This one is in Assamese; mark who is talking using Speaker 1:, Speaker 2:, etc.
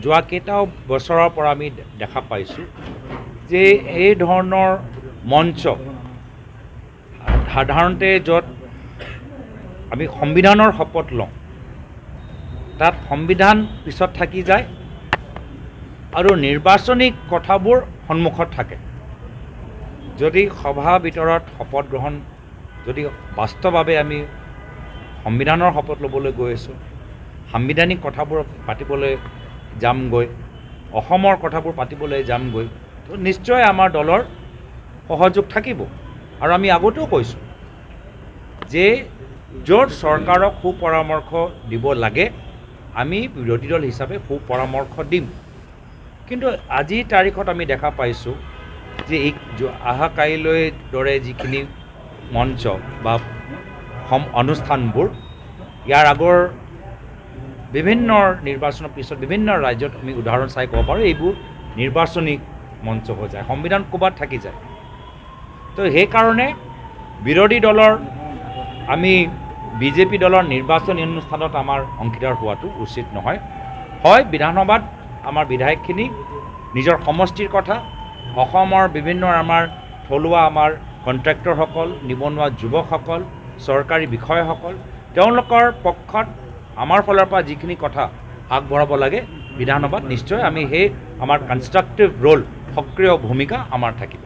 Speaker 1: যোৱা কেইটাও বছৰৰ পৰা আমি দেখা পাইছোঁ যে এই ধৰণৰ মঞ্চ সাধাৰণতে য'ত আমি সংবিধানৰ শপত লওঁ তাত সংবিধান পিছত থাকি যায় আৰু নিৰ্বাচনী কথাবোৰ সন্মুখত থাকে। যদি সভাৰ ভিতৰত শপত গ্ৰহণ যদি বাস্তৱভাৱে আমি সংবিধানৰ শপত ল'বলৈ গৈ আছোঁ, সাংবিধানিক কথাবোৰ পাতিবলৈ যামগৈ, অসমৰ কথাবোৰ পাতিবলৈ যামগৈ, তো নিশ্চয় আমাৰ দলৰ সহযোগ থাকিব। আৰু আমি আগতেও কৈছোঁ যে য'ত চৰকাৰক সুপৰামৰ্শ দিব লাগে আমি বিৰোধী দল হিচাপে সুপৰামৰ্শ দিম। কিন্তু আজিৰ তাৰিখত আমি দেখা পাইছোঁ যে অহা কাইলৈ দৰে যিখিনি মঞ্চ বা অনুষ্ঠানবোৰ ইয়াৰ আগৰ বিভিন্ন নিৰ্বাচনৰ পিছত বিভিন্ন ৰাজ্যত আমি উদাহৰণ চাই ক'ব পাৰোঁ এইবোৰ নিৰ্বাচনী মঞ্চ হৈ যায়, সংবিধান ক'ৰবাত থাকি যায়। তো সেইকাৰণে বিৰোধী দলৰ আমি বিজেপি দলৰ নিৰ্বাচনী অনুষ্ঠানত আমাৰ অংশীদাৰ হোৱাটো উচিত নহয়। হয়, বিধানসভাত আমাৰ বিধায়কখিনি নিজৰ সমষ্টিৰ কথা, অসমৰ বিভিন্ন আমাৰ থলুৱা আমাৰ কণ্ট্ৰেক্টৰসকল, নিবনুৱা যুৱকসকল, চৰকাৰী বিষয়াসকল, তেওঁলোকৰ পক্ষত আমাৰ ফালৰ পৰা যিখিনি কথা আগবঢ়াব লাগে বিধানসভাত নিশ্চয় আমি সেই আমাৰ কনষ্ট্ৰাক্টিভ ৰোল, সক্ৰিয় ভূমিকা আমাৰ থাকিব।